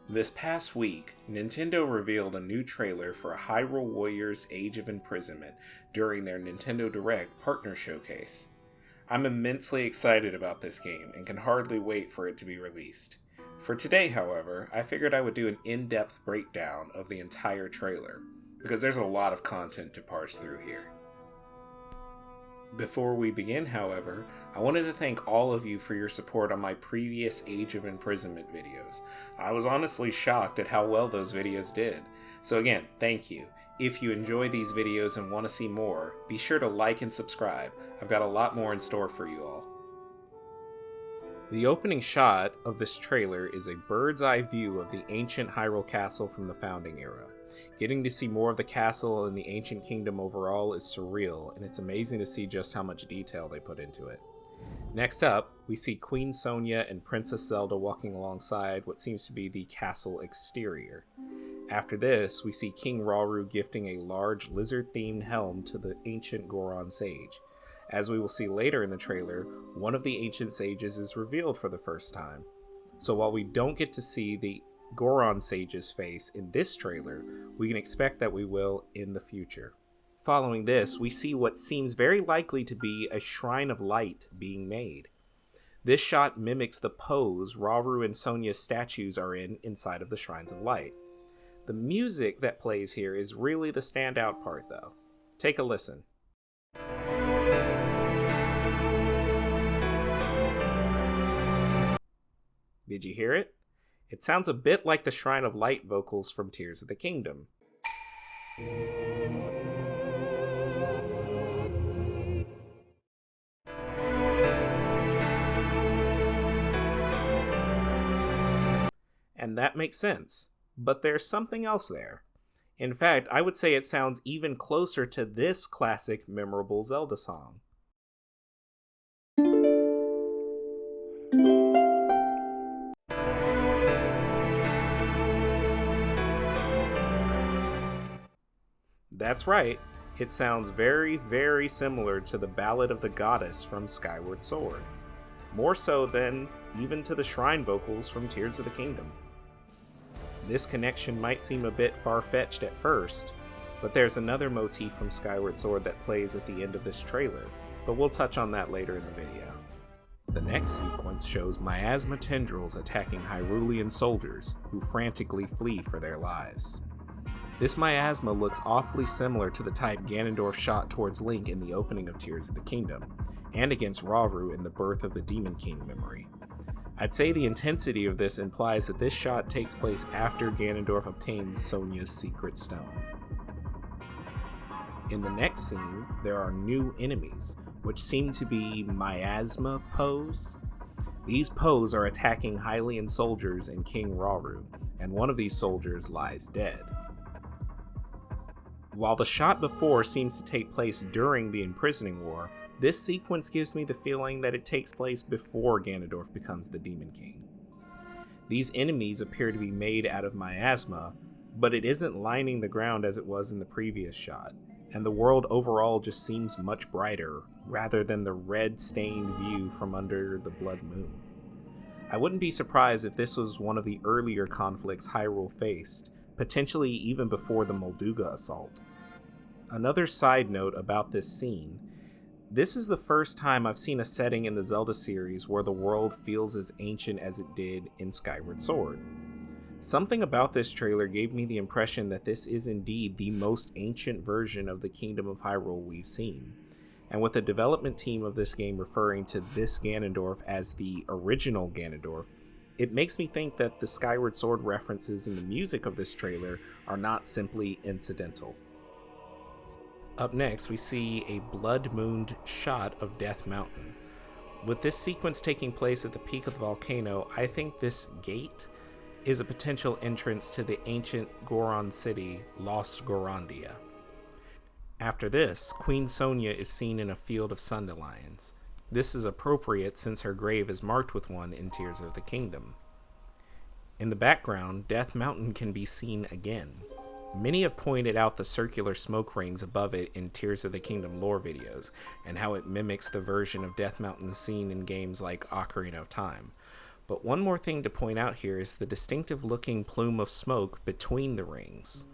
This past week, Nintendo revealed a new trailer for Hyrule Warriors Age of Imprisonment during their Nintendo Direct Partner Showcase. I'm immensely excited about this game and can hardly wait for it to be released. For today, however, I figured I would do an in-depth breakdown of the entire trailer, because there's a lot of content to parse through here. Before we begin, however, I wanted to thank all of you for your support on my previous Age of Imprisonment videos. I was honestly shocked at how well those videos did. So again, thank you. If you enjoy these videos and want to see more, be sure to like and subscribe. I've got a lot more in store for you all. The opening shot of this trailer is a bird's eye view of the ancient Hyrule castle from the founding era. Getting to see more of the castle and the ancient kingdom overall is surreal, and it's amazing to see just how much detail they put into it. Next up, we see Queen Sonia and Princess Zelda walking alongside what seems to be the castle exterior. After this, we see King Hyrule gifting a large lizard-themed helm to the ancient Goron sage. As we will see later in the trailer, one of the ancient sages is revealed for the first time. So while we don't get to see the Goron sage's face in this trailer, we can expect that we will in the future. Following this, we see what seems very likely to be a Shrine of Light being made. This shot mimics the pose Hyrule and Sonia's statues are in inside of the Shrines of Light. The music that plays here is really the standout part though. Take a listen. Did you hear it? It sounds a bit like the Shrine of Light vocals from Tears of the Kingdom. And that makes sense, but there's something else there. In fact, I would say it sounds even closer to this classic, memorable Zelda song. That's right, it sounds very, very similar to the Ballad of the Goddess from Skyward Sword. More so than even to the shrine vocals from Tears of the Kingdom. This connection might seem a bit far-fetched at first, but there's another motif from Skyward Sword that plays at the end of this trailer, but we'll touch on that later in the video. The next sequence shows miasma tendrils attacking Hyrulean soldiers who frantically flee for their lives. This miasma looks awfully similar to the type Ganondorf shot towards Link in the opening of Tears of the Kingdom, and against Hyrule in the Birth of the Demon King memory. I'd say the intensity of this implies that this shot takes place after Ganondorf obtains Sonia's secret stone. In the next scene, there are new enemies, which seem to be miasma Poes. These Poes are attacking Hylian soldiers and King Hyrule, and one of these soldiers lies dead. While the shot before seems to take place during the Imprisoning War, this sequence gives me the feeling that it takes place before Ganondorf becomes the Demon King. These enemies appear to be made out of miasma, but it isn't lining the ground as it was in the previous shot, and the world overall just seems much brighter, rather than the red-stained view from under the blood moon. I wouldn't be surprised if this was one of the earlier conflicts Hyrule faced, potentially even before the Molduga assault. Another side note about this scene, this is the first time I've seen a setting in the Zelda series where the world feels as ancient as it did in Skyward Sword. Something about this trailer gave me the impression that this is indeed the most ancient version of the Kingdom of Hyrule we've seen. And with the development team of this game referring to this Ganondorf as the original Ganondorf, it makes me think that the Skyward Sword references in the music of this trailer are not simply incidental. Up next, we see a blood-mooned shot of Death Mountain. With this sequence taking place at the peak of the volcano, I think this gate is a potential entrance to the ancient Goron city, Lost Gorondia. After this, Queen Sonia is seen in a field of Sundelions. This is appropriate since her grave is marked with one in Tears of the Kingdom. In the background, Death Mountain can be seen again. Many have pointed out the circular smoke rings above it in Tears of the Kingdom lore videos, and how it mimics the version of Death Mountain seen in games like Ocarina of Time. But one more thing to point out here is the distinctive looking plume of smoke between the rings.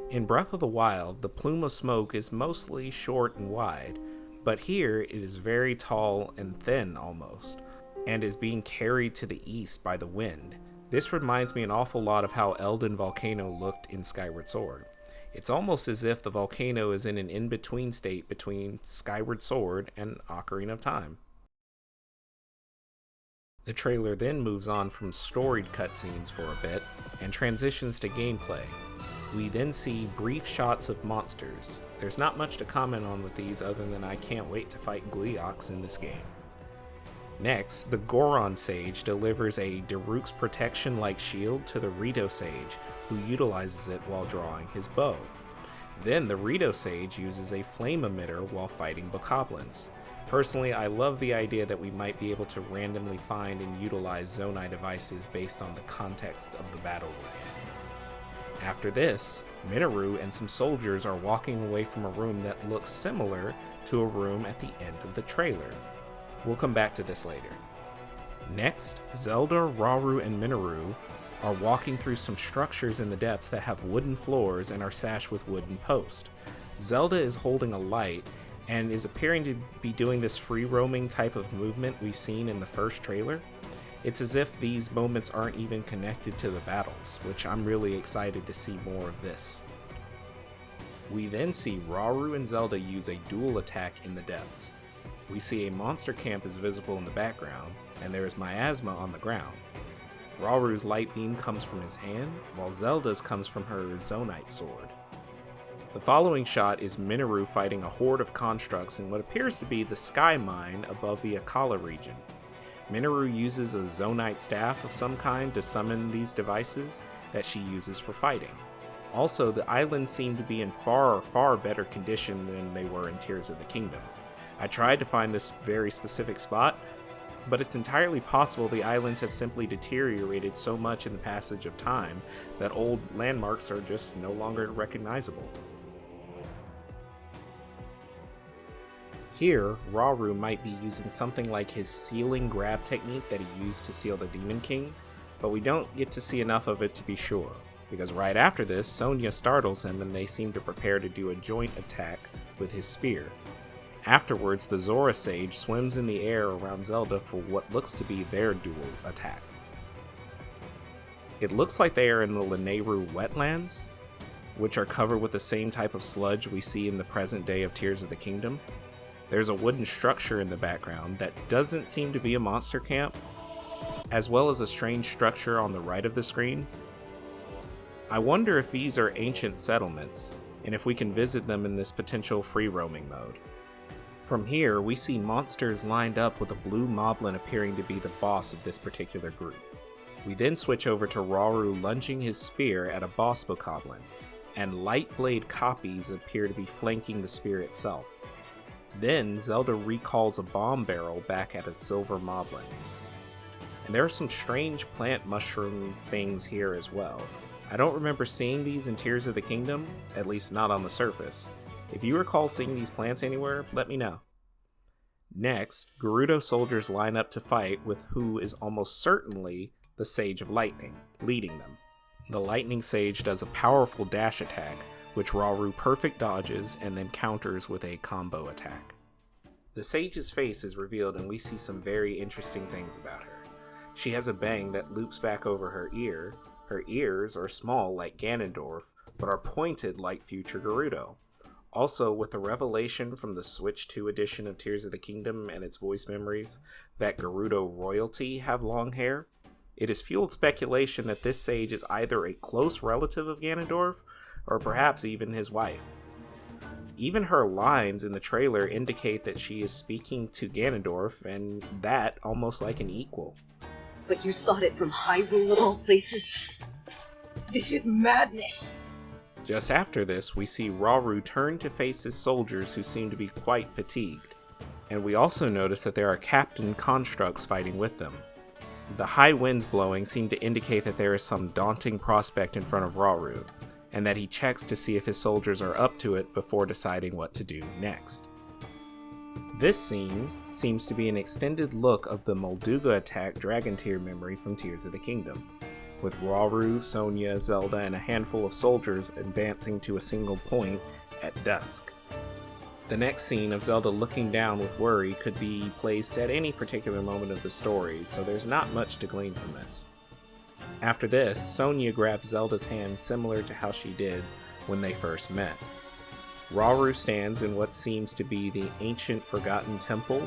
In Breath of the Wild, the plume of smoke is mostly short and wide, but here it is very tall and thin almost, and is being carried to the east by the wind. This reminds me an awful lot of how Elden Volcano looked in Skyward Sword. It's almost as if the volcano is in an in-between state between Skyward Sword and Ocarina of Time. The trailer then moves on from storied cutscenes for a bit and transitions to gameplay. We then see brief shots of monsters. There's not much to comment on with these other than I can't wait to fight Gleeoks in this game. Next, the Goron Sage delivers a Daruk's protection-like shield to the Rito Sage, who utilizes it while drawing his bow. Then the Rito Sage uses a flame emitter while fighting bokoblins. Personally, I love the idea that we might be able to randomly find and utilize Zonai devices based on the context of the battle we're in. After this, Minoru and some soldiers are walking away from a room that looks similar to a room at the end of the trailer. We'll come back to this later. Next, Zelda, Rauru, and Minoru are walking through some structures in the depths that have wooden floors and are sashed with wooden posts. Zelda is holding a light and is appearing to be doing this free-roaming type of movement we've seen in the first trailer. It's as if these moments aren't even connected to the battles, which I'm really excited to see more of this. We then see Rauru and Zelda use a dual attack in the depths. We see a monster camp is visible in the background, and there is miasma on the ground. Rauru's light beam comes from his hand, while Zelda's comes from her Zonite sword. The following shot is Minoru fighting a horde of constructs in what appears to be the sky mine above the Akala region. Minoru uses a Zonite staff of some kind to summon these devices that she uses for fighting. Also, the islands seem to be in far better condition than they were in Tears of the Kingdom. I tried to find this very specific spot, but it's entirely possible the islands have simply deteriorated so much in the passage of time that old landmarks are just no longer recognizable. Here, Rauru might be using something like his sealing grab technique that he used to seal the Demon King, but we don't get to see enough of it to be sure, because right after this, Sonia startles him and they seem to prepare to do a joint attack with his spear. Afterwards, the Zora Sage swims in the air around Zelda for what looks to be their dual attack. It looks like they are in the Lanayru wetlands, which are covered with the same type of sludge we see in the present day of Tears of the Kingdom. There's a wooden structure in the background that doesn't seem to be a monster camp, as well as a strange structure on the right of the screen. I wonder if these are ancient settlements, and if we can visit them in this potential free roaming mode. From here, we see monsters lined up with a blue moblin appearing to be the boss of this particular group. We then switch over to Rauru lunging his spear at a boss bokoblin, and light blade copies appear to be flanking the spear itself. Then, Zelda recalls a bomb barrel back at a silver moblin. And there are some strange plant mushroom things here as well. I don't remember seeing these in Tears of the Kingdom, at least not on the surface. If you recall seeing these plants anywhere, let me know. Next, Gerudo soldiers line up to fight with who is almost certainly the Sage of Lightning, leading them. The Lightning Sage does a powerful dash attack, which Rauru perfect dodges and then counters with a combo attack. The Sage's face is revealed and we see some very interesting things about her. She has a bang that loops back over her ear. Her ears are small like Ganondorf, but are pointed like future Gerudo. Also, with the revelation from the Switch 2 edition of Tears of the Kingdom and its voice memories that Gerudo royalty have long hair, it has fueled speculation that this sage is either a close relative of Ganondorf, or perhaps even his wife. Even her lines in the trailer indicate that she is speaking to Ganondorf, and that almost like an equal. But you sought it from Hyrule of all places? This is madness! Just after this, we see Rauru turn to face his soldiers who seem to be quite fatigued. And we also notice that there are captain constructs fighting with them. The high winds blowing seem to indicate that there is some daunting prospect in front of Rauru, and that he checks to see if his soldiers are up to it before deciding what to do next. This scene seems to be an extended look of the Molduga attack dragon tier memory from Tears of the Kingdom, with Hyrule, Sonia, Zelda, and a handful of soldiers advancing to a single point at dusk. The next scene of Zelda looking down with worry could be placed at any particular moment of the story, so there's not much to glean from this. After this, Sonia grabs Zelda's hand similar to how she did when they first met. Hyrule stands in what seems to be the ancient forgotten temple,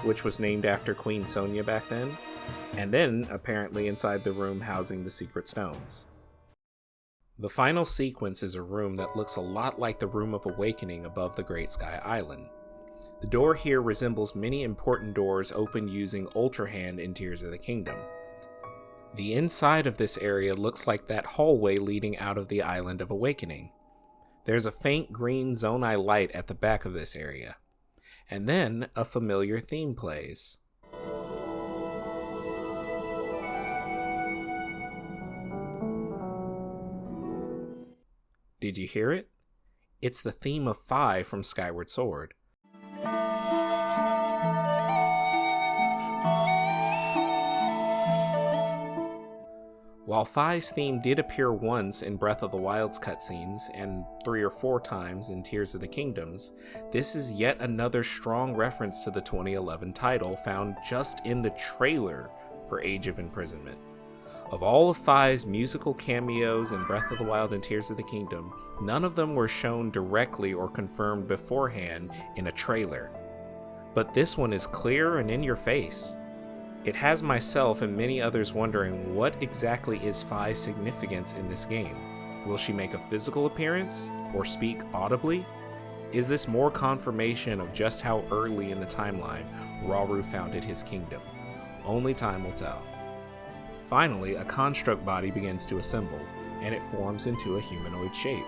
which was named after Queen Sonia back then, and then apparently inside the room housing the secret stones. The final sequence is a room that looks a lot like the Room of Awakening above the Great Sky Island. The door here resembles many important doors opened using Ultra Hand in Tears of the Kingdom. The inside of this area looks like that hallway leading out of the Island of Awakening. There's a faint green Zonai light at the back of this area. And then a familiar theme plays. Did you hear it? It's the theme of Fi from Skyward Sword. While Fi's theme did appear once in Breath of the Wild's cutscenes and 3 or 4 times in Tears of the Kingdoms, this is yet another strong reference to the 2011 title found just in the trailer for Age of Imprisonment. Of all of Fi's musical cameos in Breath of the Wild and Tears of the Kingdom, none of them were shown directly or confirmed beforehand in a trailer. But this one is clear and in your face. It has myself and many others wondering what exactly is Fi's significance in this game. Will she make a physical appearance or speak audibly? Is this more confirmation of just how early in the timeline Hyrule founded his kingdom? Only time will tell. Finally, a construct body begins to assemble, and it forms into a humanoid shape.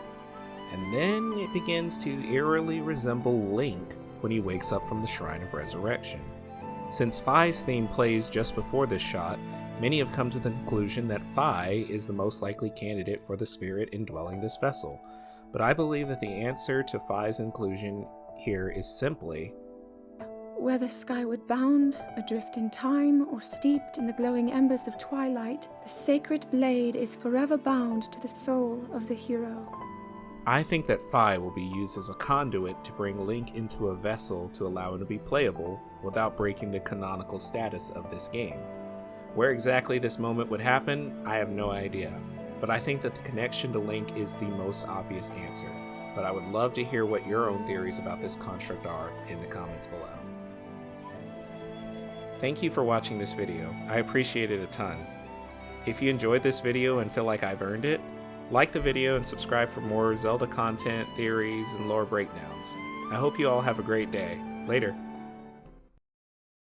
And then it begins to eerily resemble Link when he wakes up from the Shrine of Resurrection. Since Fi's theme plays just before this shot, many have come to the conclusion that Fi is the most likely candidate for the spirit indwelling this vessel, but I believe that the answer to Fi's inclusion here is simply, whether skyward bound, adrift in time, or steeped in the glowing embers of twilight, the sacred blade is forever bound to the soul of the hero. I think that Fi will be used as a conduit to bring Link into a vessel to allow him to be playable without breaking the canonical status of this game. Where exactly this moment would happen, I have no idea, but I think that the connection to Link is the most obvious answer. But I would love to hear what your own theories about this construct are in the comments below. Thank you for watching this video. I appreciate it a ton. If you enjoyed this video and feel like I've earned it, like the video and subscribe for more Zelda content, theories, and lore breakdowns. I hope you all have a great day. Later.